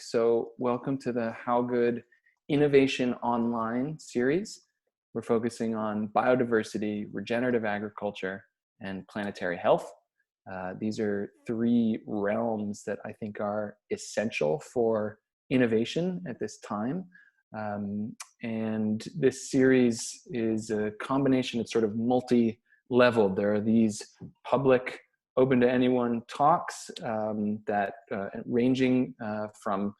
So welcome to the How Good Innovation Online series. We're focusing on biodiversity, regenerative agriculture, and planetary health. These are three realms that I think are essential for innovation at this time. And this series is a combination, it's sort of multi-leveled. There are these public open to anyone talks that ranging from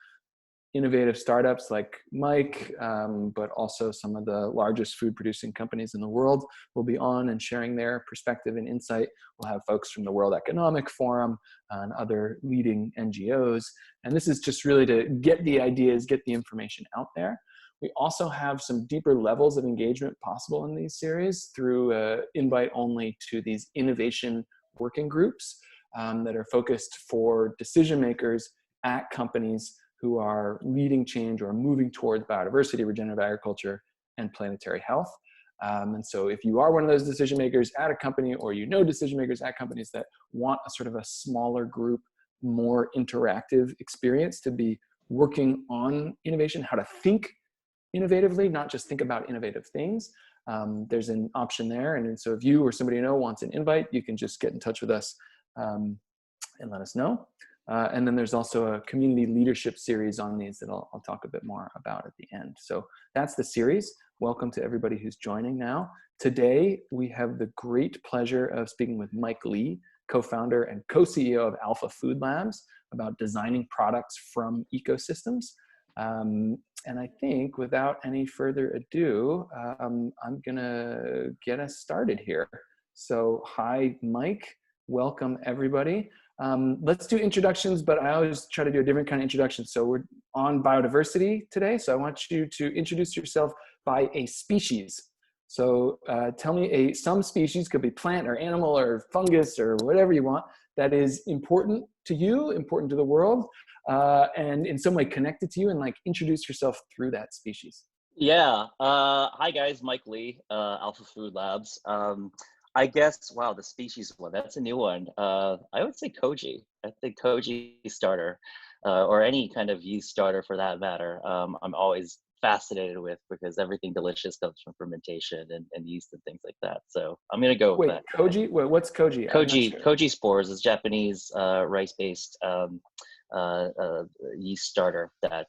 innovative startups like Mike, but also some of the largest food producing companies in the world will be on and sharing their perspective and insight. We'll have folks from the World Economic Forum and other leading NGOs. And this is just really to get the ideas, get the information out there. We also have some deeper levels of engagement possible in these series through invite only to these innovation working groups that are focused for decision makers at companies who are leading change or moving towards biodiversity, regenerative agriculture, and planetary health. And so if you are one of those decision makers at a company, or you know decision makers at companies that want a sort of a smaller group, more interactive experience to be working on innovation, how to think innovatively, not just think about innovative things, there's an option there. And so if you or somebody you know wants an invite, you can just get in touch with us and let us know. And then there's also a community leadership series on these that I'll talk a bit more about at the end. So that's the series. Welcome to everybody who's joining now. Today, we have the great pleasure of speaking with Mike Lee, co-founder and co-CEO of Alpha Food Labs, about designing products from ecosystems. And I think without any further ado, I'm gonna get us started here. So hi, Mike, welcome everybody. Let's do introductions, but I always try to do a different kind of introduction. So we're on biodiversity today. So I want you to introduce yourself by a species. So tell me some species, could be plant or animal or fungus or whatever you want, that is important to you, important to the world, and in some way connected to you, and like introduce yourself through that species. Yeah. Hi guys, Mike Lee, Alpha Food Labs. I guess, wow, the species one, that's a new one. I would say koji. I think koji starter, or any kind of yeast starter for that matter. I'm always fascinated with, because everything delicious comes from fermentation and yeast and things like that. So I'm gonna go with that. Koji? Wait, what's koji? Koji spores is Japanese rice-based yeast starter that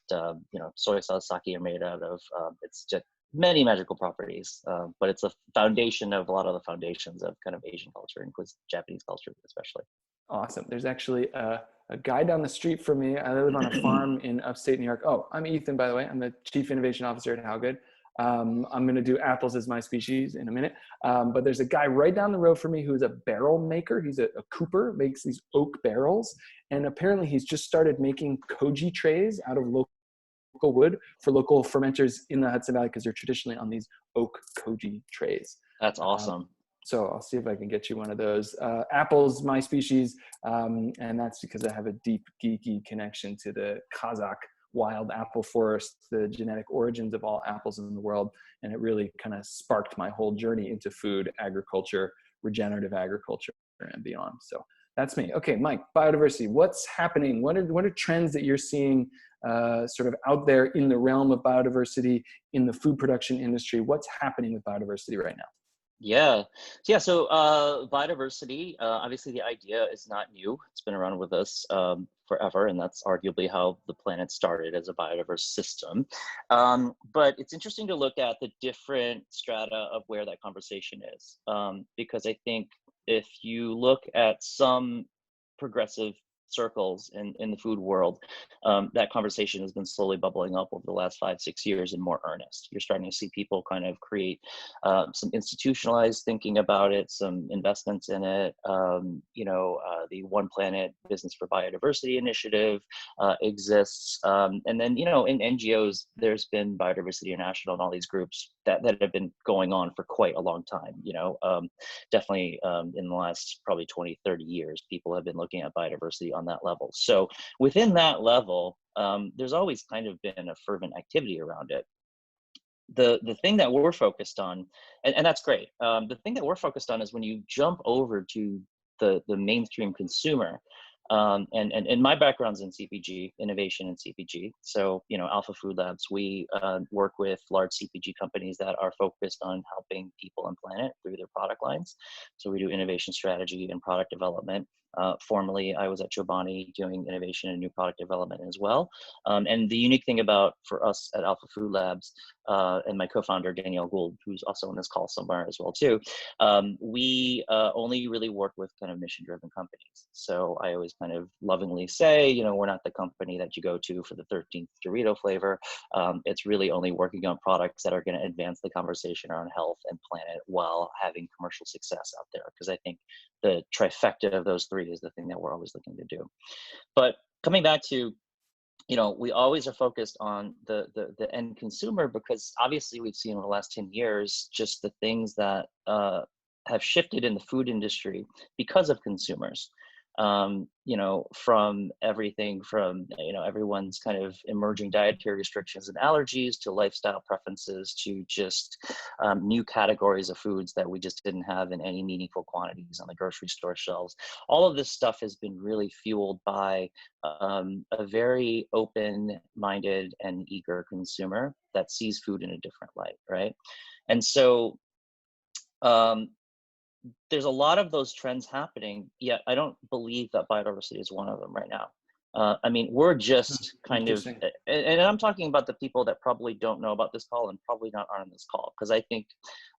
soy sauce, sake are made out of. It's just many magical properties, but it's a foundation of a lot of the foundations of kind of Asian culture and Japanese culture especially. Awesome. There's actually a guy down the street from me. I live on a farm in upstate New York. Oh, I'm Ethan, by the way. I'm the Chief Innovation Officer at HowGood. I'm going to do apples as my species in a minute. But there's a guy right down the road from me who's a barrel maker. He's a cooper, makes these oak barrels. And apparently he's just started making koji trays out of local wood for local fermenters in the Hudson Valley, because they're traditionally on these oak koji trays. That's awesome. So I'll see if I can get you one of those. Apples, my species, and that's because I have a deep geeky connection to the Kazakh wild apple forest, the genetic origins of all apples in the world. And it really kind of sparked my whole journey into food, agriculture, regenerative agriculture, and beyond. So that's me. Okay, Mike, biodiversity, what's happening? What are trends that you're seeing sort of out there in the realm of biodiversity in the food production industry? What's happening with biodiversity right now? Yeah. So biodiversity, obviously the idea is not new. It's been around with us forever, and that's arguably how the planet started, as a biodiverse system. But it's interesting to look at the different strata of where that conversation is, because I think if you look at some progressive circles in the food world, that conversation has been slowly bubbling up over the last 5-6 years in more earnest. You're starting to see people kind of create some institutionalized thinking about it, some investments in it. The One Planet Business for Biodiversity initiative exists. And then, in NGOs, there's been Biodiversity International and all these groups that have been going on for quite a long time. Definitely in the last probably 20-30 years, people have been looking at biodiversity on that level. So within that level, there's always kind of been a fervent activity around it. The thing that we're focused on, and that's great, the thing that we're focused on is when you jump over to the mainstream consumer, And my background's in CPG, innovation in CPG. So, Alpha Food Labs, we work with large CPG companies that are focused on helping people and planet through their product lines. So we do innovation strategy and product development. Formerly, I was at Chobani doing innovation and new product development as well. And the unique thing for us at Alpha Food Labs, and my co-founder, Danielle Gould, who's also on this call somewhere as well too, we only really work with kind of mission-driven companies. So I always kind of lovingly say, we're not the company that you go to for the 13th Dorito flavor. It's really only working on products that are going to advance the conversation around health and planet while having commercial success out there. Because I think the trifecta of those three is the thing that we're always looking to do. But coming back to, we always are focused on the end consumer, because obviously we've seen over the last 10 years just the things that have shifted in the food industry because of consumers. From everything from, everyone's kind of emerging dietary restrictions and allergies to lifestyle preferences to just new categories of foods that we just didn't have in any meaningful quantities on the grocery store shelves. All of this stuff has been really fueled by a very open-minded and eager consumer that sees food in a different light, right? And so, there's a lot of those trends happening, yet I don't believe that biodiversity is one of them right now. We're just kind of, and I'm talking about the people that probably don't know about this call and probably not are on this call, because I think,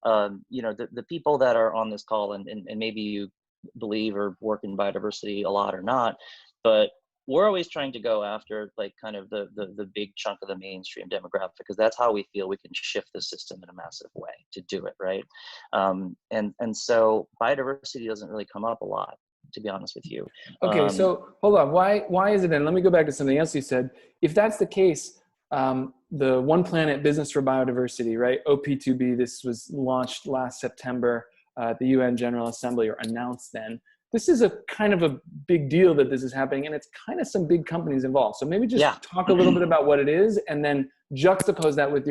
the people that are on this call, and maybe you believe or work in biodiversity a lot or not, but we're always trying to go after like kind of the big chunk of the mainstream demographic, because that's how we feel we can shift the system in a massive way to do it, right? And so biodiversity doesn't really come up a lot, to be honest with you. Okay, so hold on. Why is it then? Let me go back to something else you said. If that's the case, the One Planet Business for Biodiversity, right? OP2B, this was launched last September at the UN General Assembly, or announced then. This is a kind of a big deal that this is happening, and it's kind of some big companies involved. So maybe just talk a little bit about what it is, and then juxtapose that with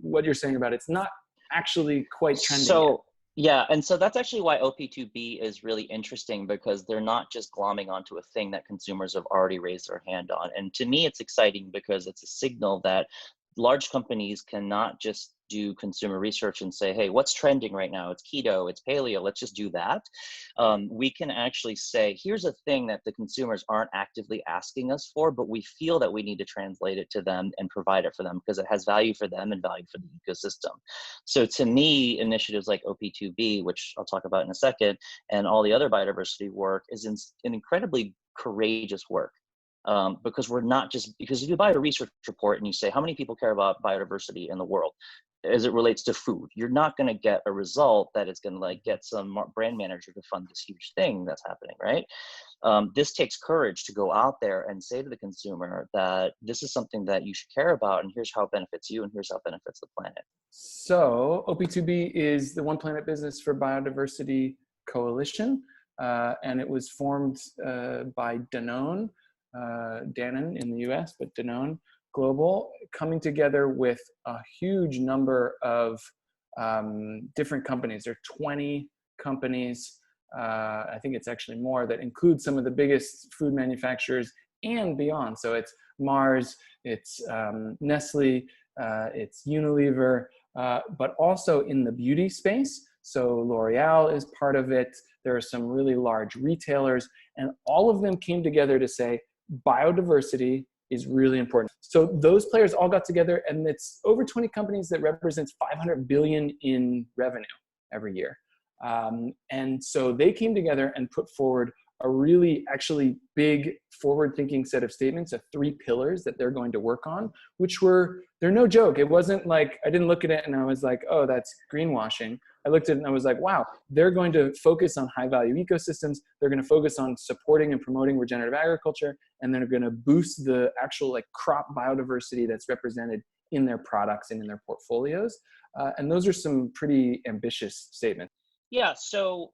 what you're saying about it's not actually quite trending yet. Yeah, and so that's actually why OP2B is really interesting, because they're not just glomming onto a thing that consumers have already raised their hand on. And to me, it's exciting because it's a signal that large companies cannot just do consumer research and say, hey, what's trending right now? It's keto, it's paleo, let's just do that. We can actually say, here's a thing that the consumers aren't actively asking us for, but we feel that we need to translate it to them and provide it for them because it has value for them and value for the ecosystem. So to me, initiatives like OP2B, which I'll talk about in a second, and all the other biodiversity work is an incredibly courageous work. Because if you buy a research report and you say, how many people care about biodiversity in the world as it relates to food, you're not going to get a result that is going to like get some brand manager to fund this huge thing that's happening, right? This takes courage to go out there and say to the consumer that this is something that you should care about, and here's how it benefits you, and here's how it benefits the planet. So OP2B is the One Planet Business for Biodiversity Coalition, and it was formed by Danone in the US, but Danone Global, coming together with a huge number of different companies. There are 20 companies, I think it's actually more, that include some of the biggest food manufacturers and beyond. So it's Mars, it's Nestle, it's Unilever, but also in the beauty space. So L'Oreal is part of it. There are some really large retailers, and all of them came together to say, biodiversity is really important. So those players all got together, and it's over 20 companies that represents 500 billion in revenue every year. And so they came together and put forward a really actually big forward-thinking set of statements of 3 pillars that they're going to work on, which they're no joke. It wasn't like, I didn't look at it and I was like, oh, that's greenwashing. I looked at it and I was like, wow, they're going to focus on high-value ecosystems. They're going to focus on supporting and promoting regenerative agriculture, and they're going to boost the actual like crop biodiversity that's represented in their products and in their portfolios. And those are some pretty ambitious statements. Yeah, so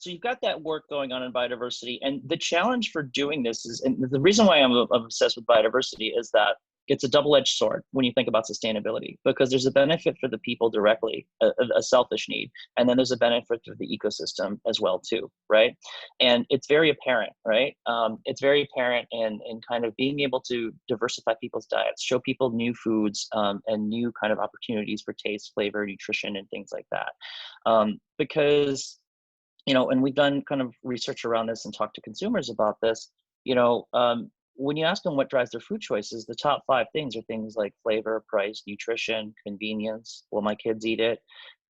you've got that work going on in biodiversity, and the challenge for doing this is, and the reason why I'm obsessed with biodiversity is that it's a double-edged sword when you think about sustainability, because there's a benefit for the people directly, a selfish need, and then there's a benefit for the ecosystem as well too, right? And it's very apparent, right? It's very apparent in kind of being able to diversify people's diets, show people new foods, and new kind of opportunities for taste, flavor, nutrition, and things like that. Because, and we've done kind of research around this and talked to consumers about this, when you ask them what drives their food choices, the top 5 things are things like flavor, price, nutrition, convenience. Will my kids eat it?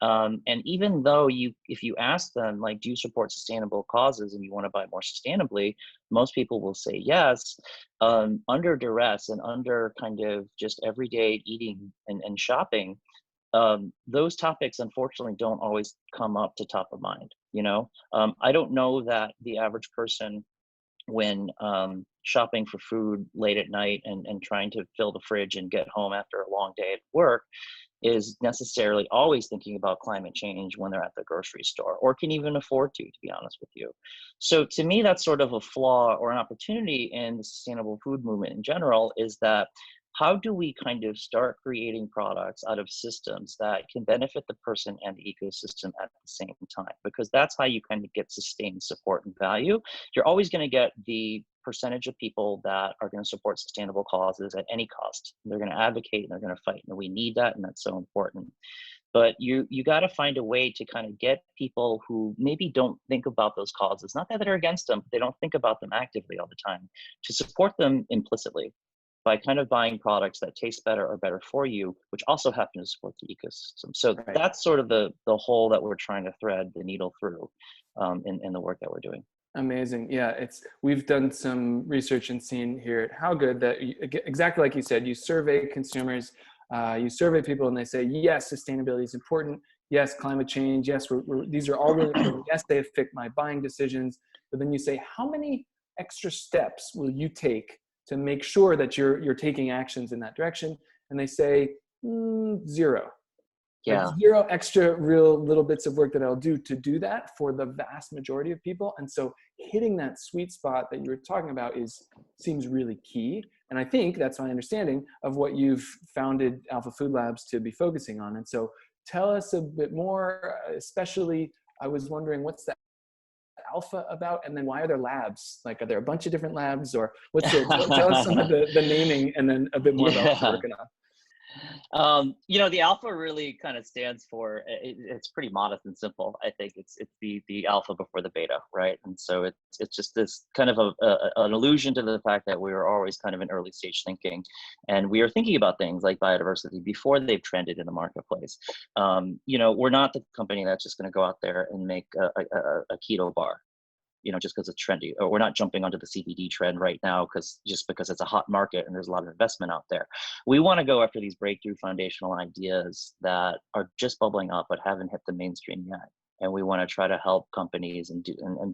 And even though if you ask them, like, do you support sustainable causes and you want to buy more sustainably, most people will say yes. Under duress and under kind of just everyday eating and shopping, those topics unfortunately don't always come up to top of mind. I don't know that the average person, when shopping for food late at night and trying to fill the fridge and get home after a long day at work, is necessarily always thinking about climate change when they're at the grocery store, or can even afford to be honest with you. So to me, that's sort of a flaw or an opportunity in the sustainable food movement in general, is that how do we kind of start creating products out of systems that can benefit the person and the ecosystem at the same time? Because that's how you kind of get sustained support and value. You're always going to get the percentage of people that are going to support sustainable causes at any cost. They're going to advocate and they're going to fight, and we need that, and that's so important. But you got to find a way to kind of get people who maybe don't think about those causes, not that they're against them, but they don't think about them actively all the time, to support them implicitly by kind of buying products that taste better or better for you, which also happen to support the ecosystem. So Right. that's sort of the hole that we're trying to thread the needle through in the work that we're doing. Amazing. Yeah, we've done some research and seen here at HowGood that exactly like you said, you survey consumers, you survey people, and they say, yes, sustainability is important. Yes, climate change. Yes, these are all really important. Yes, they affect my buying decisions. But then you say, how many extra steps will you take to make sure that you're taking actions in that direction? And they say 0. Yeah. Like 0 extra real little bits of work that I'll do to do that for the vast majority of people. And so hitting that sweet spot that you were talking about seems really key. And I think that's my understanding of what you've founded Alpha Food Labs to be focusing on. And so tell us a bit more, especially I was wondering, what's the Alpha about, and then why are there labs? Like, are there a bunch of different labs, or what's it? Tell us some of the naming, and then a bit more about what you're working on. The alpha really kind of stands for, it's pretty modest and simple. I think it's the alpha before the beta, right? And so it's just this kind of an allusion to the fact that we were always kind of in early stage thinking, and we are thinking about things like biodiversity before they've trended in the marketplace. We're not the company that's just going to go out there and make a keto bar, just because it's trendy. Or we're not jumping onto the CBD trend right now just because it's a hot market and there's a lot of investment out there. We want to go after these breakthrough foundational ideas that are just bubbling up but haven't hit the mainstream yet. And we want to try to help companies and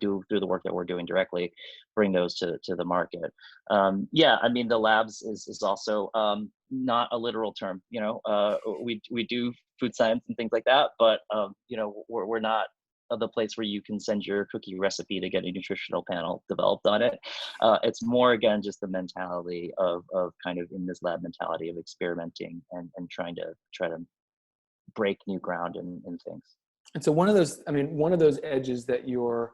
do through the work that we're doing directly, bring those to the market. The labs is also not a literal term. We do food science and things like that, but we're not the place where you can send your cookie recipe to get a nutritional panel developed on it. It's more, again, just the mentality of kind of in this lab mentality of experimenting and trying to break new ground in things. And so one of those edges that you're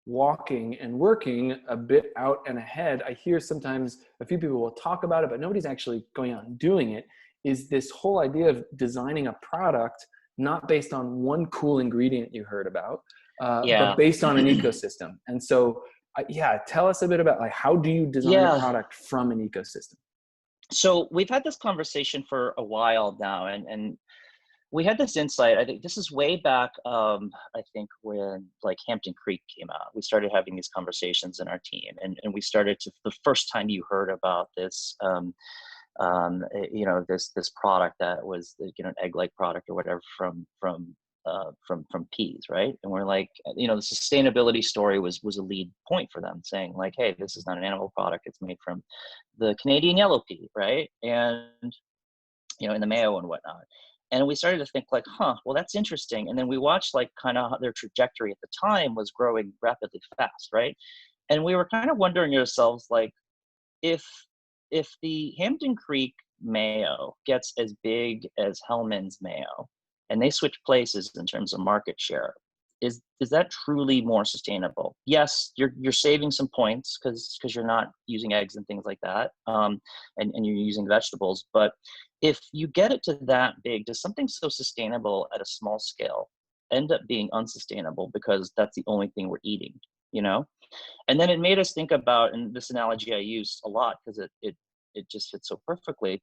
walking and working a bit out and ahead, I hear sometimes a few people will talk about it, but nobody's actually going out and doing it, is this whole idea of designing a product not based on one cool ingredient you heard about, but based on an ecosystem. And so, tell us a bit about, like, how do you design a product from an ecosystem? So we've had this conversation for a while now, and we had this insight. I think this is way back, I think when like Hampton Creek came out, we started having these conversations in our team, and we started to, the first time you heard about this, this product that was, an egg-like product or whatever from peas, right? And we're like, the sustainability story was a lead point for them, saying like, hey, this is not an animal product; it's made from the Canadian yellow pea, right? And in the mayo and whatnot. And we started to think like, well, that's interesting. And then we watched like kind of their trajectory at the time was growing rapidly fast, right? And we were kind of wondering ourselves like, if the Hampton Creek mayo gets as big as Hellman's mayo, and they switch places in terms of market share, is that truly more sustainable? Yes, you're saving some points because you're not using eggs and things like that, and you're using vegetables. But if you get it to that big, does something so sustainable at a small scale end up being unsustainable because that's the only thing we're eating, you know? And then it made us think about, and this analogy I use a lot because it just fits so perfectly,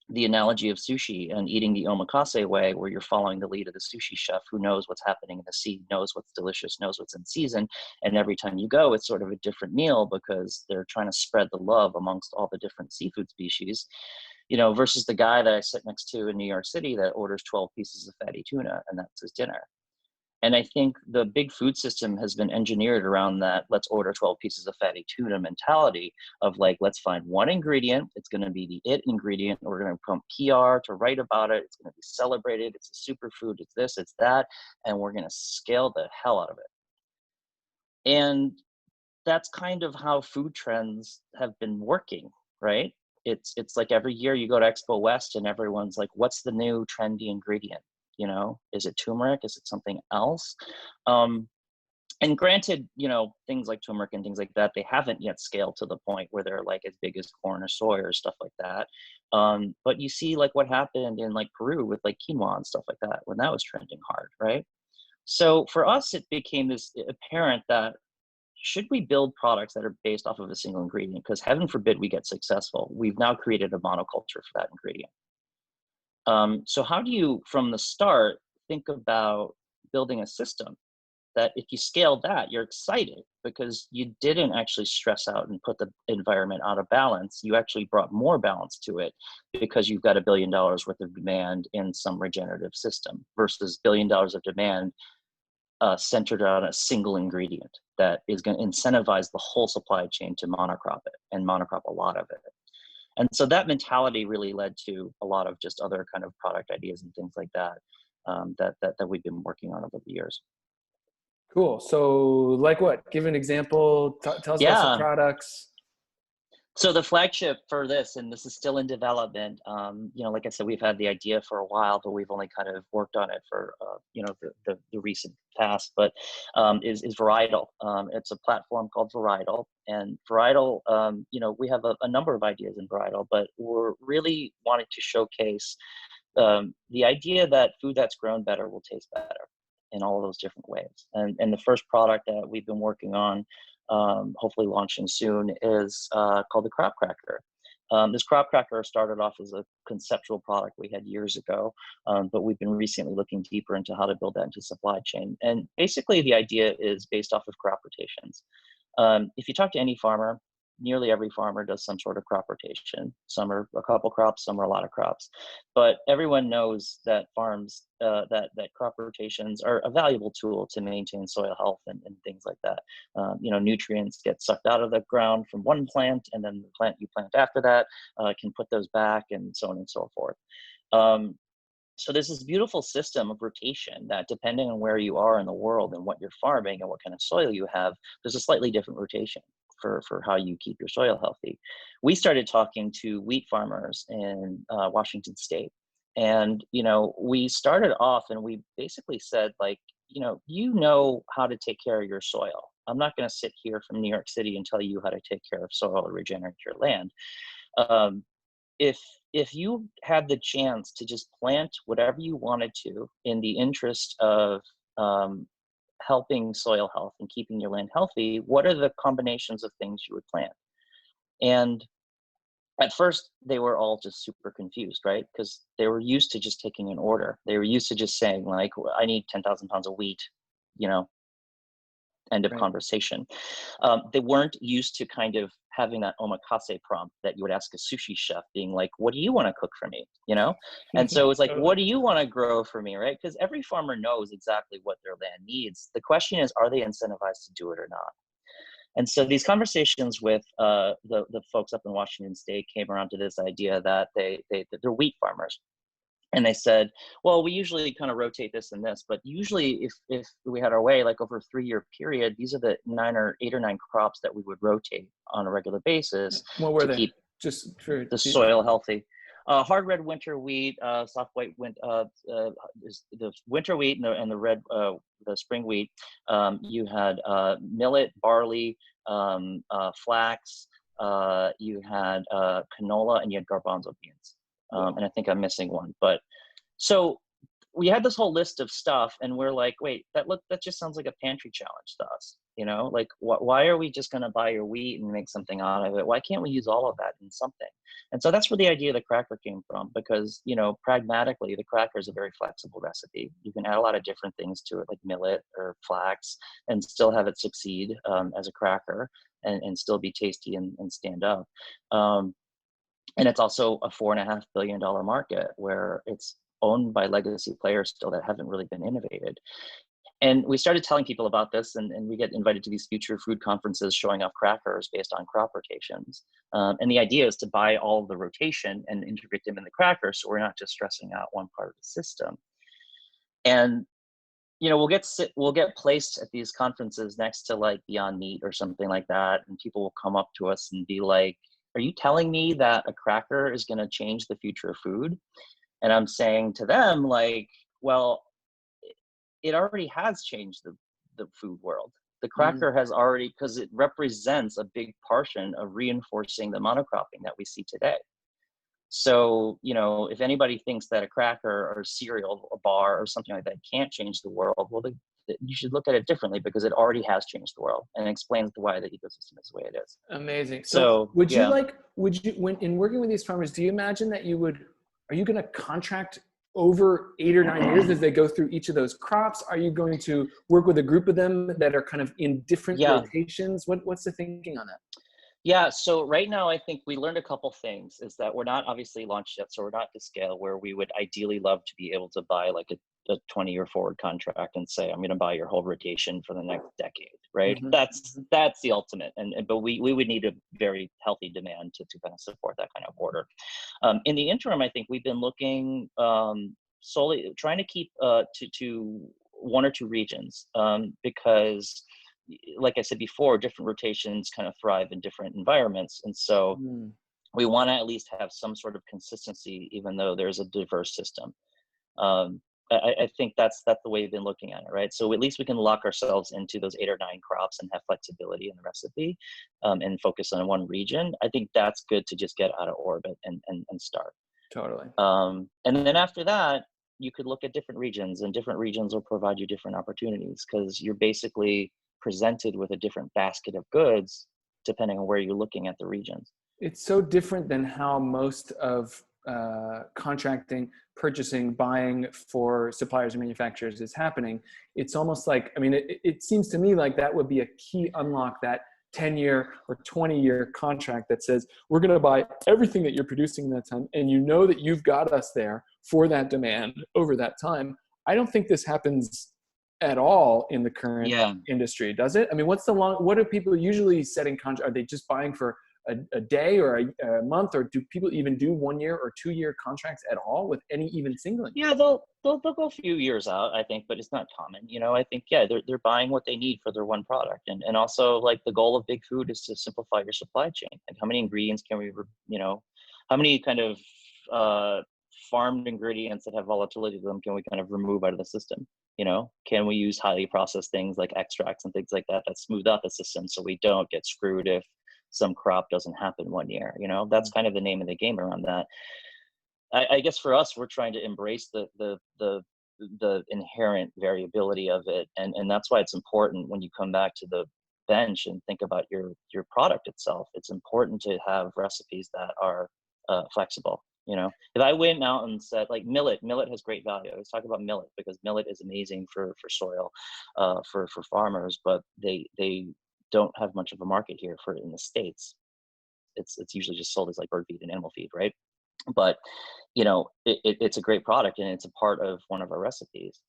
the analogy of sushi and eating the omakase way, where you're following the lead of the sushi chef who knows what's happening in the sea, knows what's delicious, knows what's in season. And every time you go, it's sort of a different meal because they're trying to spread the love amongst all the different seafood species, you know, versus the guy that I sit next to in New York City that orders 12 pieces of fatty tuna and that's his dinner. And I think the big food system has been engineered around that let's order 12 pieces of fatty tuna mentality of like, let's find one ingredient. It's going to be the it ingredient. We're going to pump PR to write about it. It's going to be celebrated. It's a superfood. It's this, it's that. And we're going to scale the hell out of it. And that's kind of how food trends have been working, right? It's like every year you go to Expo West and everyone's like, what's the new trendy ingredient? You know, is it turmeric? Is it something else? And granted, you know, things like turmeric and things like that, they haven't yet scaled to the point where they're like as big as corn or soy or stuff like that. But you see like what happened in like Peru with like quinoa and stuff like that when that was trending hard, right? So for us, it became this apparent that should we build products that are based off of a single ingredient? Because heaven forbid we get successful. We've now created a monoculture for that ingredient. So how do you, from the start, think about building a system that if you scale that, you're excited because you didn't actually stress out and put the environment out of balance. You actually brought more balance to it because you've got $1 billion worth of demand in some regenerative system versus $1 billion of demand centered on a single ingredient that is going to incentivize the whole supply chain to monocrop it and monocrop a lot of it. And so that mentality really led to a lot of just other kind of product ideas and things like that, that we've been working on over the years. Cool. So like what? Give an example. Tell us about some Yeah. products. So the flagship for this, and this is still in development, you know, like I said, we've had the idea for a while, but we've only kind of worked on it for, you know, the recent past, but is Varietal. It's a platform called Varietal. And Varietal, you know, we have a number of ideas in Varietal, but we're really wanting to showcase the idea that food that's grown better will taste better in all of those different ways. And the first product that we've been working on, hopefully launching soon, is called the Crop Cracker. This Crop Cracker started off as a conceptual product we had years ago, but we've been recently looking deeper into how to build that into supply chain. And basically the idea is based off of crop rotations. If you talk to any farmer, nearly every farmer does some sort of crop rotation. Some are a couple crops, some are a lot of crops. But everyone knows that farms, that crop rotations are a valuable tool to maintain soil health and things like that. You know, nutrients get sucked out of the ground from one plant, and then the plant you plant after that can put those back, and so on and so forth. So there's this beautiful system of rotation that, depending on where you are in the world and what you're farming and what kind of soil you have, there's a slightly different rotation for how you keep your soil healthy. We started talking to wheat farmers in Washington State. And, you know, we started off and we basically said, like, you know how to take care of your soil. I'm not going to sit here from New York City and tell you how to take care of soil or regenerate your land. If you had the chance to just plant whatever you wanted to in the interest of helping soil health and keeping your land healthy, what are the combinations of things you would plant? And at first, they were all just super confused, right? Because they were used to just taking an order. They were used to just saying, like, I need 10,000 pounds of wheat, end of conversation. They weren't used to kind of having that omakase prompt that you would ask a sushi chef, being like, what do you want to cook for me? And so it's like, what do you want to grow for me, right? Because every farmer knows exactly what their land needs. The question is, are they incentivized to do it or not? And so these conversations with the folks up in Washington State came around to this idea that they're wheat farmers. And they said, well, we usually kind of rotate this and this, but usually if we had our way, like over a 3-year period, these are the 8 or 9 crops that we would rotate on a regular basis What were to they? keep Just for the soil healthy. hard red winter wheat, soft white is the winter wheat and the red the spring wheat. You had millet, barley, flax. You had canola, and you had garbanzo beans. And I think I'm missing one, but so we had this whole list of stuff, and we're like, wait, that just sounds like a pantry challenge to us, like why are we just going to buy your wheat and make something out of it? Why can't we use all of that in something? And so that's where the idea of the cracker came from, because pragmatically, the cracker is a very flexible recipe. You can add a lot of different things to it, like millet or flax, and still have it succeed as a cracker, and still be tasty and stand up. And it's also a $4.5 billion market where it's owned by legacy players still that haven't really been innovated. And we started telling people about this, and we get invited to these future food conferences showing off crackers based on crop rotations. And the idea is to buy all of the rotation and integrate them in the cracker, so we're not just stressing out one part of the system. And we'll get placed at these conferences next to like Beyond Meat or something like that, and people will come up to us and be like, "Are you telling me that a cracker is going to change the future of food?" And I'm saying to them, like, well, it already has changed the food world. The cracker has already, because it represents a big portion of reinforcing the monocropping that we see today. So, if anybody thinks that a cracker or cereal, a bar or something like that can't change the world, well, you should look at it differently, because it already has changed the world, and explains why the ecosystem is the way it is. Amazing. So would you, when in working with these farmers, do you imagine that are you going to contract over 8 or 9 years as they go through each of those crops? Are you going to work with a group of them that are kind of in different rotations? What's the thinking on that? Yeah, so right now I think we learned a couple things. Is that we're not obviously launched yet, so we're not to scale where we would ideally love to be able to buy like a 20-year forward contract and say, I'm going to buy your whole rotation for the next decade, right? That's the ultimate, but we would need a very healthy demand to kind of support that kind of order. In the interim, I think we've been looking solely trying to keep to 1 or 2 regions, because like I said before, different rotations kind of thrive in different environments. And so we want to at least have some sort of consistency, even though there's a diverse system. I think that's the way we've been looking at it, right? So at least we can lock ourselves into those 8 or 9 crops and have flexibility in the recipe, and focus on one region. I think that's good to just get out of orbit and start. Totally. And then after that, you could look at different regions, and different regions will provide you different opportunities, because you're basically presented with a different basket of goods depending on where you're looking at the regions. It's so different than how most of contracting, purchasing, buying for suppliers and manufacturers is happening. It's almost like, it seems to me like that would be a key unlock, that 10-year or 20-year contract that says, we're going to buy everything that you're producing in that time, and that you've got us there for that demand over that time. I don't think this happens at all in the current industry, does it? What are people usually setting contract? Are they just buying for a day or a month, or do people even do 1 year or 2 year contracts at all with any even singling? Yeah, they'll go a few years out, I think, but it's not common. I think they're buying what they need for their one product, and also like the goal of big food is to simplify your supply chain. Like, how many ingredients can we, how many kind of farmed ingredients that have volatility to them can we kind of remove out of the system? Can we use highly processed things like extracts and things like that smooth out the system, so we don't get screwed if some crop doesn't happen 1 year? That's kind of the name of the game around that. I guess for us, we're trying to embrace the inherent variability of it, and that's why it's important when you come back to the bench and think about your product itself. It's important to have recipes that are flexible. If I went out and said, like, millet has great value. I always talk about millet because millet is amazing for soil, for farmers, but they don't have much of a market here for it in the States. It's usually just sold as like bird feed and animal feed, right? But it's a great product, and it's a part of one of our recipes.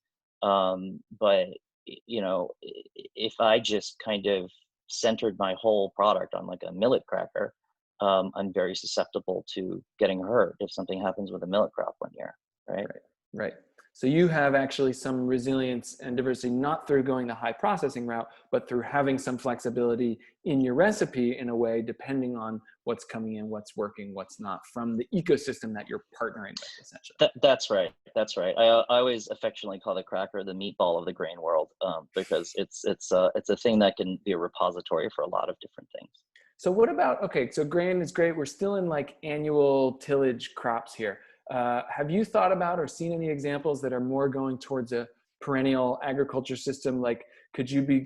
But if I just kind of centered my whole product on like a millet cracker, I'm very susceptible to getting hurt if something happens with a millet crop 1 year, right? Right. So you have actually some resilience and diversity, not through going the high processing route, but through having some flexibility in your recipe in a way, depending on what's coming in, what's working, what's not, from the ecosystem that you're partnering with, essentially. That's right. That's right. I always affectionately call the cracker the meatball of the grain world, because it's a thing that can be a repository for a lot of different things. So what about, okay, so grain is great. We're still in like annual tillage crops here. Have you thought about or seen any examples that are more going towards a perennial agriculture system? Like, could you be,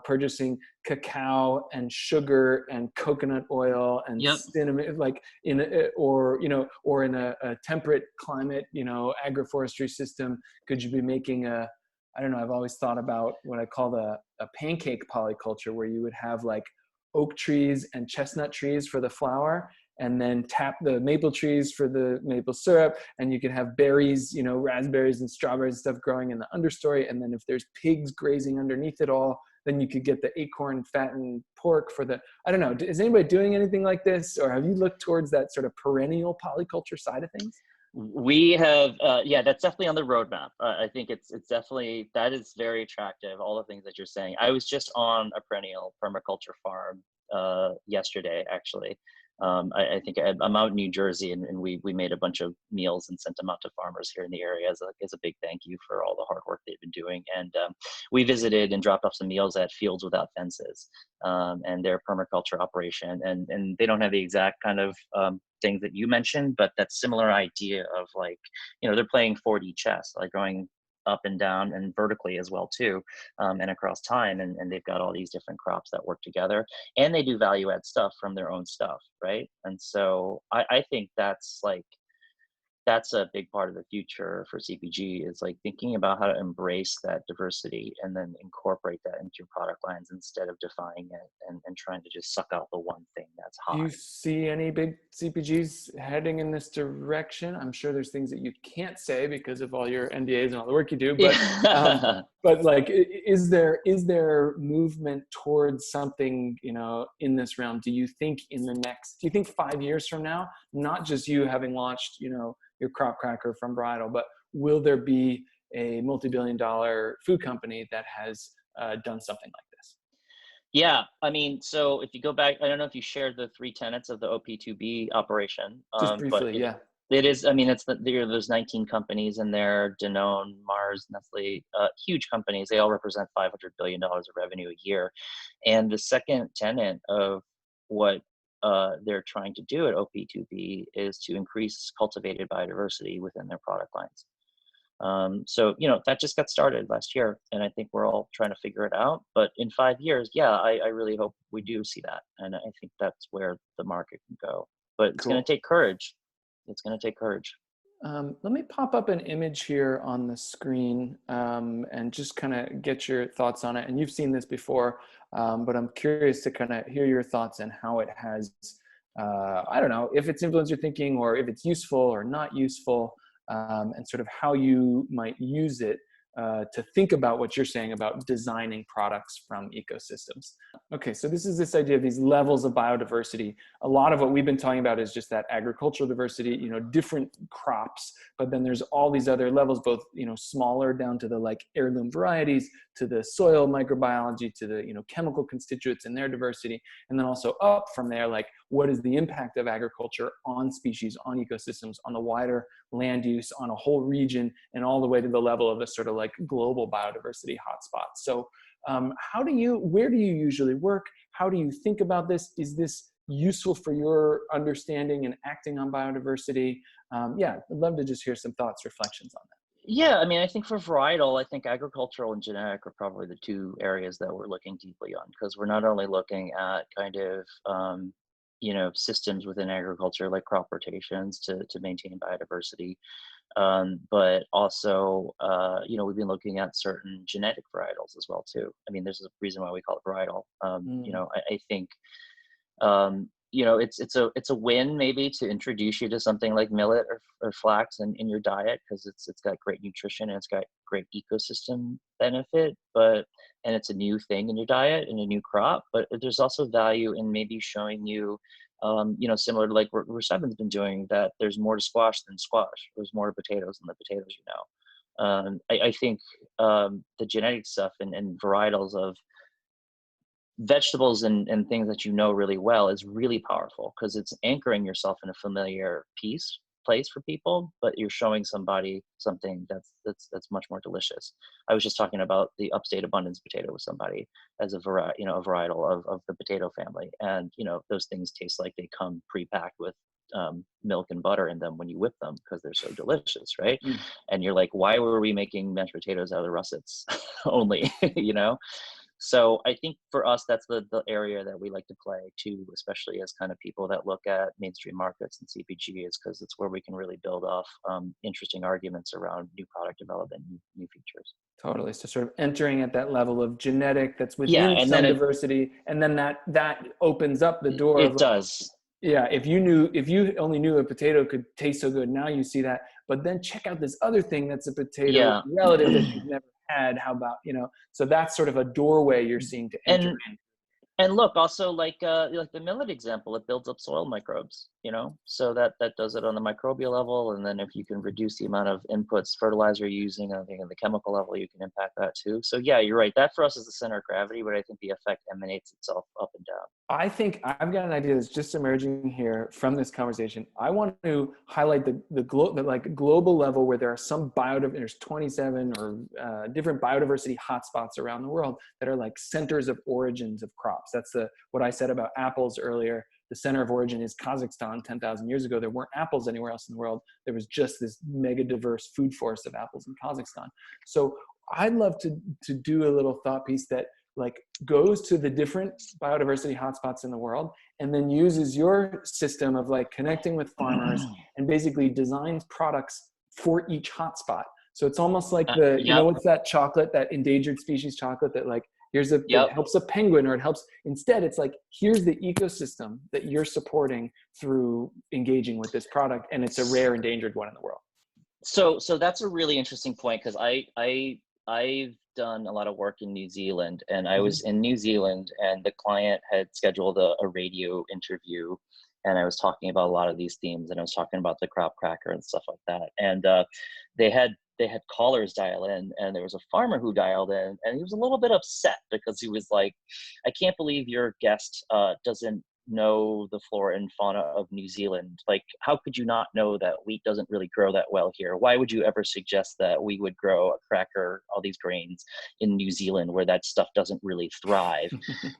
purchasing cacao and sugar and coconut oil and Yep. cinnamon, like in a, or in a temperate climate, agroforestry system? Could you be making I don't know, I've always thought about what I call a pancake polyculture, where you would have like oak trees and chestnut trees for the flour, and then tap the maple trees for the maple syrup, and you can have berries, raspberries and strawberries and stuff growing in the understory, and then if there's pigs grazing underneath it all, then you could get the acorn fattened pork for the, I don't know, is anybody doing anything like this, or have you looked towards that sort of perennial polyculture side of things? We have, yeah, that's definitely on the roadmap. I think it's definitely, that is very attractive. All the things that you're saying. I was just on a perennial permaculture farm yesterday, actually. I think I'm out in New Jersey, and we made a bunch of meals and sent them out to farmers here in the area as a big thank you for all the hard work they've been doing. And we visited and dropped off some meals at Fields Without Fences, and their permaculture operation. And they don't have the exact kind of things that you mentioned, but that similar idea of like, they're playing 4D chess, like going up and down and vertically as well too, and across time, and they've got all these different crops that work together, and they do value add stuff from their own stuff, right? And so I think that's a big part of the future for CPG, is like thinking about how to embrace that diversity and then incorporate that into your product lines instead of defying it and trying to just suck out the one thing that's Do hot. you see any big CPGs heading in this direction? I'm sure there's things that you can't say because of all your NDAs and all the work you do, Yeah. but like, is there movement towards something, in this realm? Do you think do you think 5 years from now, not just you having launched, your crop cracker from varietal, but will there be a multi-billion-dollar food company that has done something like this? Yeah, I mean, so if you go back, I don't know if you shared the three tenets of the OP2B operation, Just but briefly, yeah. it is, I mean, there's 19 companies in there, Danone, Mars, Nestle, huge companies. They all represent $500 billion of revenue a year. And the second tenet of what they're trying to do at OP2B is to increase cultivated biodiversity within their product lines. So, that just got started last year, and I think we're all trying to figure it out. But in 5 years, yeah, I really hope we do see that. And I think that's where the market can go. But it's going Cool. to take courage. It's going to take courage. Let me pop up an image here on the screen, and just kind of get your thoughts on it. And you've seen this before, but I'm curious to kind of hear your thoughts and how it has, I don't know, if it's influenced your thinking or if it's useful or not useful, and sort of how you might use it to think about what you're saying about designing products from ecosystems. Okay, so this idea of these levels of biodiversity. A lot of what we've been talking about is just that agricultural diversity, different crops, but then there's all these other levels, both, smaller down to the like heirloom varieties, to the soil microbiology, to the, chemical constituents and their diversity. And then also up from there, like what is the impact of agriculture on species, on ecosystems, on the wider land use, on a whole region, and all the way to the level of a sort of like global biodiversity hotspot. So where do you usually work? How do you think about this? Is this useful for your understanding and acting on biodiversity? Yeah, I'd love to just hear some thoughts, reflections on that. Yeah, I mean, I think for varietal, I think agricultural and genetic are probably the two areas that we're looking deeply on, because we're not only looking at kind of systems within agriculture like crop rotations to maintain biodiversity, but also we've been looking at certain genetic varietals as well too. I mean, there's a reason why we call it varietal. I think it's a win maybe to introduce you to something like millet or flax in your diet, because it's got great nutrition and it's got great ecosystem benefit, and it's a new thing in your diet and a new crop. But there's also value in maybe showing you, similar to like what Rushabin's been doing, that there's more to squash than squash. There's more to potatoes than the potatoes, I think the genetic stuff and varietals of vegetables and things that you know really well is really powerful because it's anchoring yourself in a familiar place for people, but you're showing somebody something that's much more delicious. I was just talking about the upstate abundance potato with somebody as a a varietal of the potato family, and those things taste like they come pre-packed with milk and butter in them when you whip them because they're so delicious, right? Mm. And you're like, why were we making mashed potatoes out of the russets only? So I think for us, that's the area that we like to play too, especially as kind of people that look at mainstream markets and CPG, is because it's where we can really build off interesting arguments around new product development, new features. Totally. So sort of entering at that level of genetic that's Yeah, within and then some diversity, and then that opens up the door of it like, does. yeah, if you only knew a potato could taste so good, now you see that. But then check out this other thing that's a potato Yeah. relative that you've never had. How about, so that's sort of a doorway you're seeing to enter and in. And look, also like the millet example, it builds up soil microbes, so that does it on the microbial level. And then if you can reduce the amount of inputs, fertilizer you're using, I think at the chemical level, you can impact that too. So yeah, you're right. That for us is the center of gravity, but I think the effect emanates itself up and down. I think I've got an idea that's just emerging here from this conversation. I want to highlight the global level where there are some there's 27 or different biodiversity hotspots around the world that are like centers of origins of crops. That's what I said about apples earlier. The center of origin is Kazakhstan. 10,000 years ago, there weren't apples anywhere else in the world. There was just this mega diverse food forest of apples in Kazakhstan. So I'd love to do a little thought piece that like goes to the different biodiversity hotspots in the world and then uses your system of like connecting with farmers and basically designs products for each hotspot. So it's almost like Yep. what's that chocolate, that endangered species chocolate that like, it Yep. helps a penguin or it helps, instead it's like, here's the ecosystem that you're supporting through engaging with this product. And it's a rare endangered one in the world. So that's a really interesting point because I've done a lot of work in New Zealand, and I was in New Zealand, and the client had scheduled a radio interview, and I was talking about a lot of these themes, and I was talking about the crop cracker and stuff like that, and they had callers dial in, and there was a farmer who dialed in, and he was a little bit upset because he was like, "I can't believe your guest doesn't know the flora and fauna of New Zealand. Like, how could you not know that wheat doesn't really grow that well here? Why would you ever suggest that we would grow a cracker, all these grains in New Zealand where that stuff doesn't really thrive?"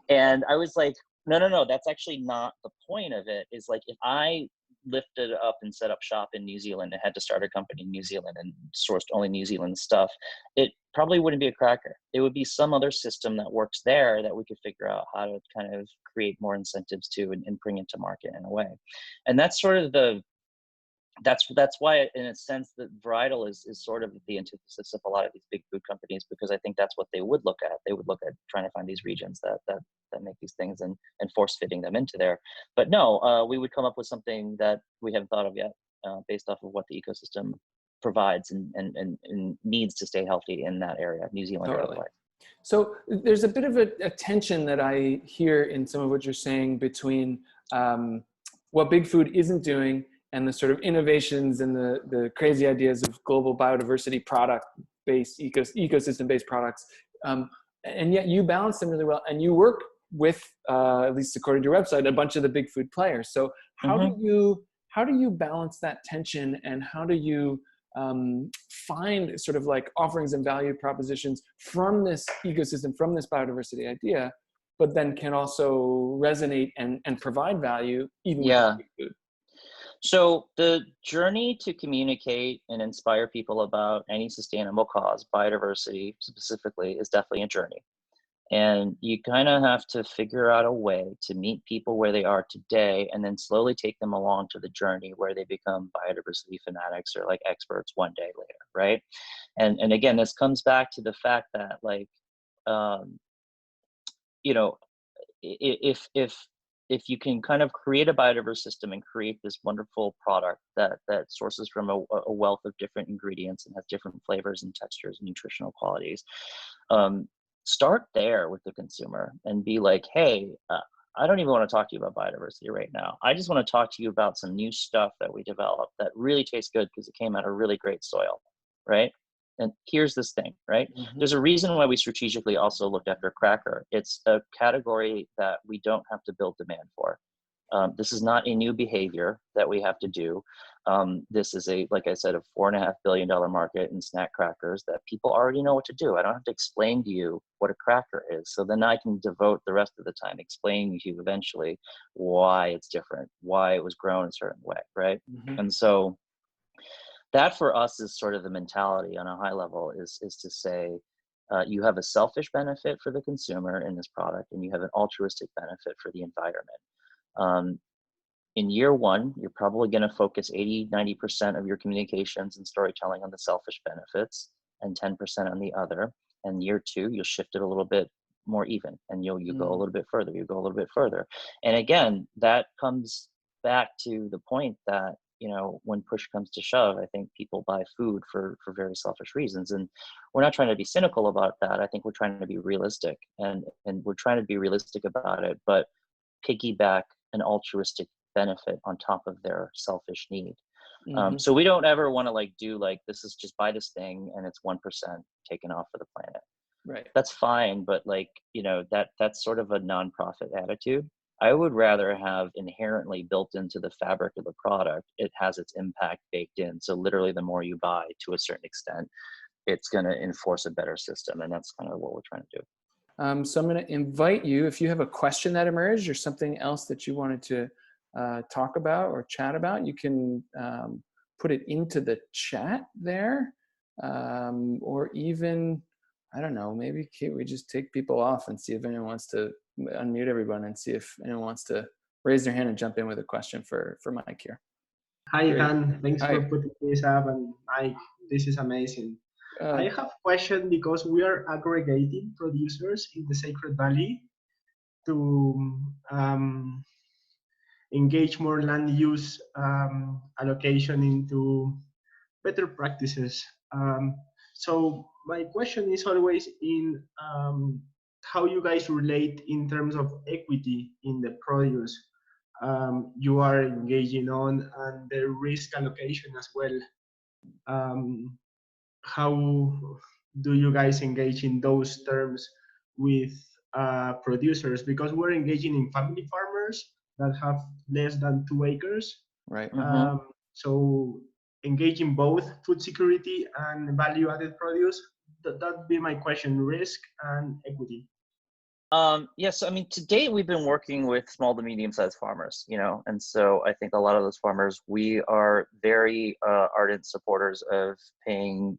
And I was like, no, that's actually not the point of it. Is like, if I lifted up and set up shop in New Zealand and had to start a company in New Zealand and sourced only New Zealand stuff, it probably wouldn't be a cracker. It would be some other system that works there that we could figure out how to kind of create more incentives to and bring into market in a way. And that's sort of that's why, in a sense, that varietal is sort of the antithesis of a lot of these big food companies, because I think that's what they would look at. They would look at trying to find these regions that make these things and force fitting them into there. But no, we would come up with something that we haven't thought of yet, based off of what the ecosystem provides and needs to stay healthy in that area, New Zealand or otherwise. So there's a bit of a tension that I hear in some of what you're saying between what big food isn't doing and the sort of innovations and the crazy ideas of global biodiversity product-based, ecosystem-based products. And yet you balance them really well, and you work with, at least according to your website, a bunch of the big food players. So how do you balance that tension, and how do you find sort of like offerings and value propositions from this ecosystem, from this biodiversity idea, but then can also resonate and provide value even with big food? So the journey to communicate and inspire people about any sustainable cause, biodiversity specifically, is definitely a journey. And you kind of have to figure out a way to meet people where they are today and then slowly take them along to the journey where they become biodiversity fanatics or like experts one day later, right? And again, this comes back to the fact that like, you know, if you can kind of create a biodiverse system and create this wonderful product that sources from a wealth of different ingredients and has different flavors and textures and nutritional qualities, start there with the consumer and be like, hey, I don't even want to talk to you about biodiversity right now. I just want to talk to you about some new stuff that we developed that really tastes good because it came out of really great soil, right? And here's this thing, right? Mm-hmm. There's a reason why we strategically also looked after cracker. It's a category that we don't have to build demand for. This is not a new behavior that we have to do. This is like I said, a $4.5 billion market in snack crackers that people already know what to do. I don't have to explain to you what a cracker is. So then I can devote the rest of the time explaining to you eventually why it's different, why it was grown a certain way, right? Mm-hmm. And so that for us is sort of the mentality on a high level is to say, you have a selfish benefit for the consumer in this product, and you have an altruistic benefit for the environment. In year one, you're probably going to focus 80-90% of your communications and storytelling on the selfish benefits and 10% on the other. And year two, you'll shift it a little bit more even, and you go a little bit further, you go a little bit further. And again, that comes back to the point that, when push comes to shove, I think people buy food for very selfish reasons. And we're not trying to be cynical about that. I think we're trying to be realistic, and we're trying to be realistic about it, but piggyback an altruistic benefit on top of their selfish need. Mm-hmm. So we don't ever want to do this is just buy this thing and it's 1% taken off for the planet. Right. That's fine, but that's sort of a nonprofit attitude. I would rather have inherently built into the fabric of the product, it has its impact baked in. So literally the more you buy to a certain extent, it's going to enforce a better system. And that's kind of what we're trying to do. So I'm going to invite you, if you have a question that emerged or something else that you wanted to talk about or chat about, you can put it into the chat there, or even, I don't know, maybe we just take people off and see if anyone wants to unmute everyone and see if anyone wants to raise their hand and jump in with a question for Mike here. Hi, Great. Dan. Thanks Hi. for putting this up. And Mike, this is amazing. I have a question because we are aggregating producers in the Sacred Valley to engage more land use allocation into better practices. So my question is always in how you guys relate in terms of equity in the produce you are engaging on, and the risk allocation as well. How do you guys engage in those terms with producers? Because we're engaging in family farmers that have less than 2 acres. Right. So engaging both food security and value-added produce, that'd be my question: risk and equity. Yes, I mean, to date, we've been working with small to medium-sized farmers, and so I think a lot of those farmers, we are very ardent supporters of paying,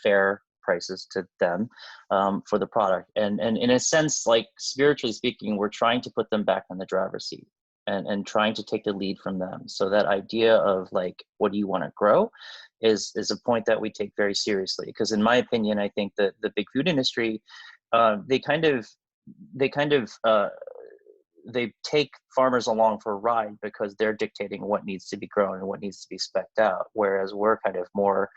fair prices to them for the product. And in a sense, spiritually speaking, we're trying to put them back in the driver's seat and trying to take the lead from them. So that idea of what do you want to grow is a point that we take very seriously. Because in my opinion, I think that the big food industry, they take farmers along for a ride because they're dictating what needs to be grown and what needs to be specced out. Whereas we're kind of more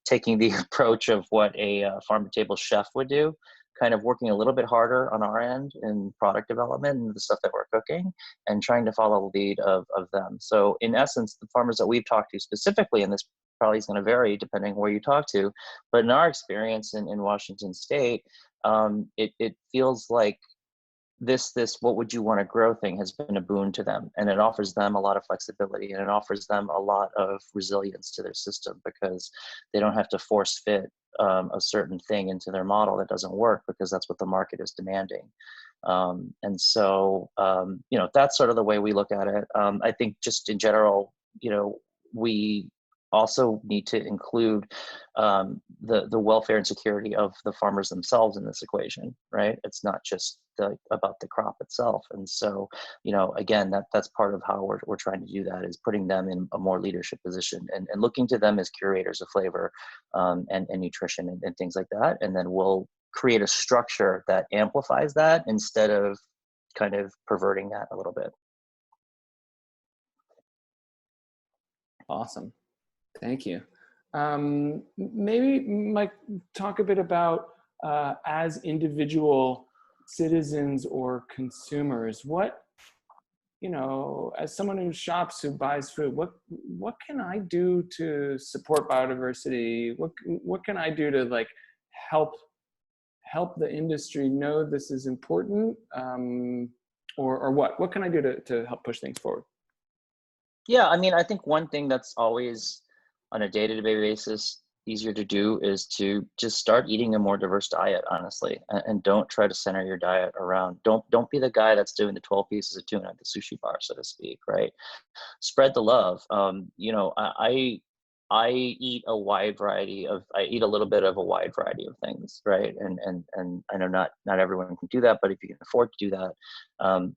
taking the approach of what a farm-to-table chef would do, kind of working a little bit harder on our end in product development and the stuff that we're cooking, and trying to follow the lead of them. So in essence, the farmers that we've talked to specifically, and this probably is going to vary depending where you talk to, but in our experience in Washington State, it feels like this what would you want to grow thing has been a boon to them, and it offers them a lot of flexibility, and it offers them a lot of resilience to their system, because they don't have to force fit a certain thing into their model that doesn't work, because that's what the market is demanding. And so that's sort of the way we look at it. I think just in general, we also need to include the welfare and security of the farmers themselves in this equation, right? It's not just about the crop itself. And so, again, that's part of how we're trying to do that, is putting them in a more leadership position and looking to them as curators of flavor and nutrition and things like that. And then we'll create a structure that amplifies that instead of kind of perverting that a little bit. Awesome. Thank you. Maybe Mike, talk a bit about as individual citizens or consumers, what you know, as someone who shops, who buys food, what can I do to support biodiversity? What can I do to like help the industry know this is important, or what can I do to help push things forward? Yeah, I mean, I think one thing that's always on a day-to-day basis easier to do is to just start eating a more diverse diet, honestly, and don't try to center your diet around, don't be the guy that's doing the 12 pieces of tuna at the sushi bar, so to speak, right? Spread the love. You know, I eat a wide variety of, I eat a little bit of a wide variety of things, right? And I know not everyone can do that, but if you can afford to do that,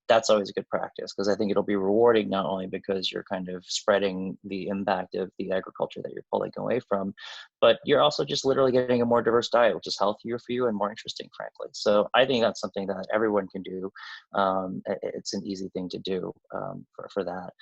that's always a good practice, because I think it'll be rewarding, not only because you're kind of spreading the impact of the agriculture that you're pulling away from, but you're also just literally getting a more diverse diet, which is healthier for you and more interesting, frankly. So I think that's something that everyone can do. It's an easy thing to do for that.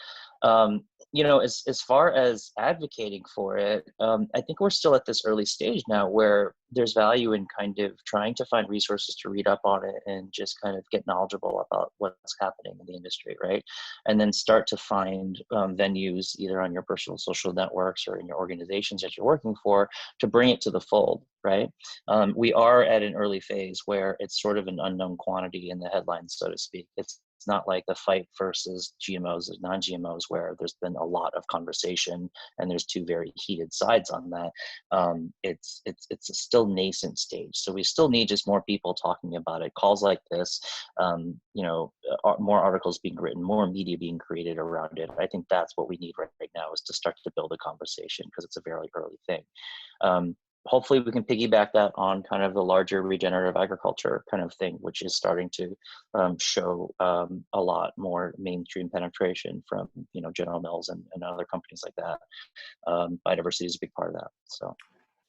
You know, as far as advocating for it, I think we're still at this early stage now where there's value in kind of trying to find resources to read up on it and just kind of get knowledgeable about what's happening in the industry, right? And then start to find venues either on your personal social networks or in your organizations that you're working for to bring it to the fold, right? We are at an early phase where it's sort of an unknown quantity in the headlines, so to speak. It's not like the fight versus GMOs and non-GMOs, where there's been a lot of conversation and there's two very heated sides on that. It's a still nascent stage, so we still need just more people talking about it. Calls like this, you know, more articles being written, more media being created around it. I think that's what we need right now, is to start to build a conversation, because it's a very early thing. Hopefully we can piggyback that on kind of the larger regenerative agriculture kind of thing, which is starting to show a lot more mainstream penetration from, you know, General Mills and other companies like that. Biodiversity is a big part of that. So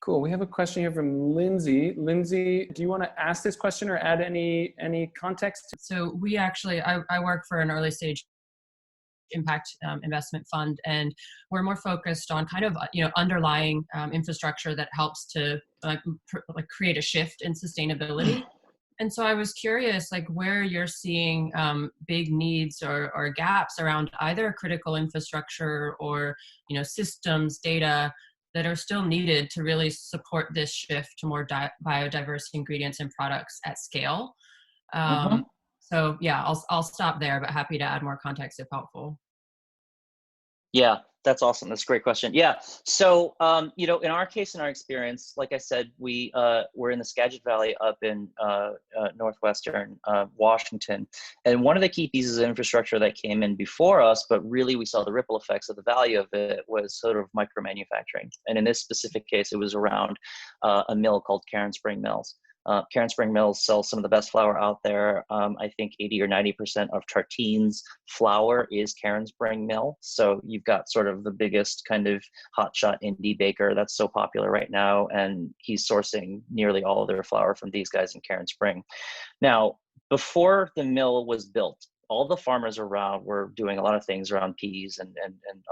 cool. We have a question here from Lindsay. Lindsay, do you want to ask this question or add any context? So we actually, I work for an early stage impact investment fund, and we're more focused on kind of, you know, underlying infrastructure that helps to create a shift in sustainability. And so I was curious, like, where you're seeing big needs or gaps around either critical infrastructure or, you know, systems, data that are still needed to really support this shift to more biodiverse ingredients and products at scale. So yeah, I'll stop there, but happy to add more context if helpful. yeah, that's awesome. That's a great question. Yeah. So, you know, in our case, in our experience, like I said, we're in the Skagit Valley up in northwestern Washington. And one of the key pieces of infrastructure that came in before us, but really we saw the ripple effects of the value of it, was sort of micro manufacturing. And in this specific case, it was around a mill called Karen Spring Mills. Karen Spring Mills sells some of the best flour out there. I think 80 or 90% of Tartine's flour is Karen Spring Mill. So you've got sort of the biggest kind of hotshot indie baker that's so popular right now. And he's sourcing nearly all of their flour from these guys in Karen Spring. Now, before the mill was built, all the farmers around were doing a lot of things around peas and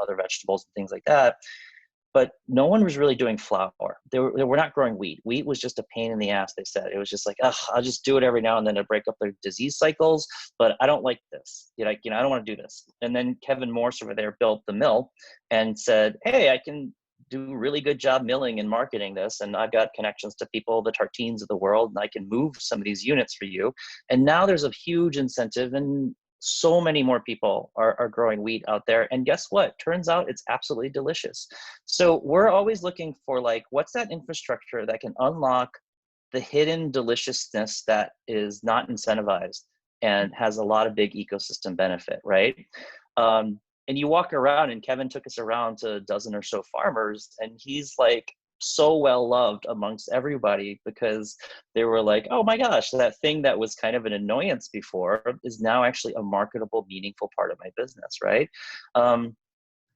other vegetables and things like that. But no one was really doing flour. They were not growing wheat. Wheat was just a pain in the ass, they said. It was just like, I'll just do it every now and then to break up their disease cycles, but I don't like this. I don't want to do this. And then Kevin Morse over there built the mill and said, hey, I can do a really good job milling and marketing this, and I've got connections to people, the Tartines of the world, and I can move some of these units for you. And now there's a huge incentive, and so many more people are growing wheat out there. And guess what? Turns out it's absolutely delicious. So we're always looking for, like, what's that infrastructure that can unlock the hidden deliciousness that is not incentivized and has a lot of big ecosystem benefit, right? And you walk around, and Kevin took us around to a dozen or so farmers, and he's like so well loved amongst everybody, because they were like, oh my gosh, that thing that was kind of an annoyance before is now actually a marketable, meaningful part of my business, right?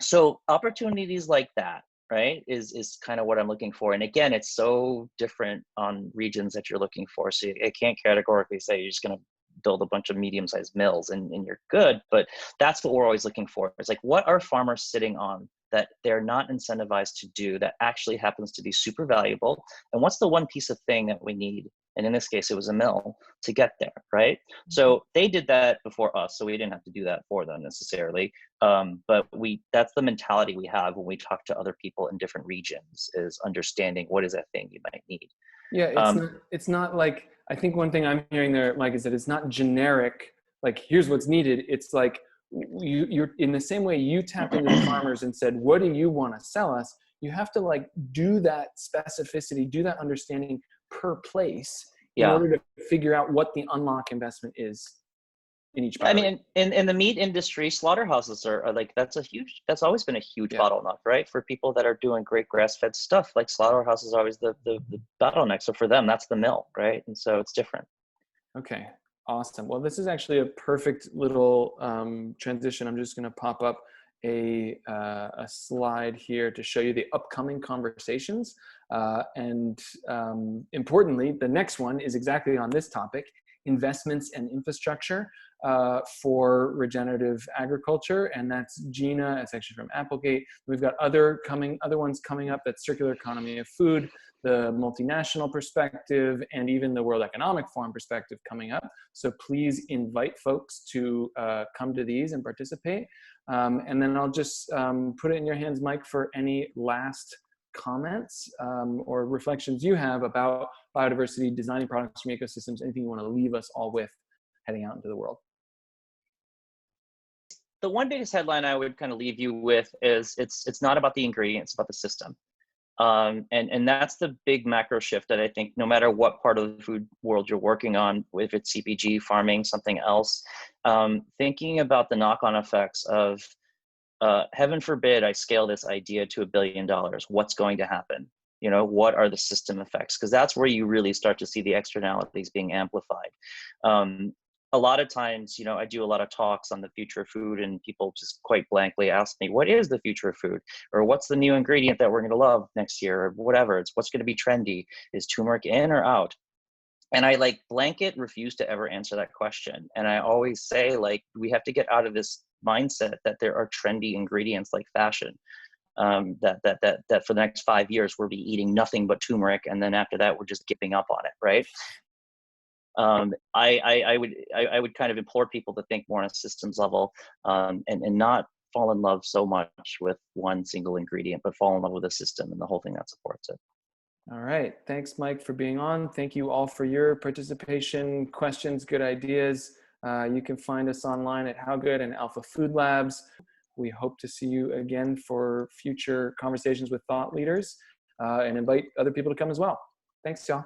So opportunities like that, right, is kind of what I'm looking for. And again, it's so different on regions that you're looking for. So I can't categorically say you're just going to build a bunch of medium-sized mills and you're good, but that's what we're always looking for. It's like, what are farmers sitting on that they're not incentivized to do that actually happens to be super valuable? And what's the one piece of thing that we need And in this case, it was a mill to get there, right? So they did that before us, so we didn't have to do that for them necessarily. But that's the mentality we have when we talk to other people in different regions, is understanding what is that thing you might need. Yeah, it's not like, I think one thing I'm hearing there, Mike, is that it's not generic, like here's what's needed. It's like you're in the same way you tapped into the farmers and said, what do you want to sell us? You have to like do that specificity, do that understanding per place in order to figure out what the unlock investment is in each. I mean, in the meat industry, slaughterhouses are like, that's always been a huge bottleneck, right? For people that are doing great grass-fed stuff, like slaughterhouses are always the bottleneck. So for them, that's the mill, right? And so it's different. Okay, awesome. Well, this is actually a perfect little transition. I'm just going to pop up a slide here to show you the upcoming conversations. And importantly, the next one is exactly on this topic: investments and infrastructure for regenerative agriculture. And that's Gina. It's actually from Applegate. We've got other ones coming up. That's circular economy of food, the multinational perspective, and even the World Economic Forum perspective coming up. So please invite folks to come to these and participate. And then I'll just put it in your hands, Mike, for any last comments or reflections you have about biodiversity, designing products from ecosystems, anything you want to leave us all with heading out into the world. The one biggest headline I would kind of leave you with is it's not about the ingredients, it's about the system. And that's the big macro shift that I think no matter what part of the food world you're working on, if it's CPG, farming, something else, thinking about the knock-on effects of, heaven forbid I scale this idea to $1 billion, what's going to happen? You know, what are the system effects? Because that's where you really start to see the externalities being amplified. A lot of times, you know, I do a lot of talks on the future of food, and people just quite blankly ask me, what is the future of food? Or what's the new ingredient that we're going to love next year? Or whatever. It's what's going to be trendy. Is turmeric in or out? And I like blanket refuse to ever answer that question. And I always say, like, we have to get out of this mindset that there are trendy ingredients like fashion. That for the next 5 years we'll be eating nothing but turmeric, and then after that we're just giving up on it, right? I would kind of implore people to think more on a systems level, and not fall in love so much with one single ingredient, but fall in love with a system and the whole thing that supports it. All right. Thanks, Mike, for being on. Thank you all for your participation, questions, good ideas. You can find us online at HowGood and Alpha Food Labs. We hope to see you again for future conversations with thought leaders, and invite other people to come as well. Thanks, y'all.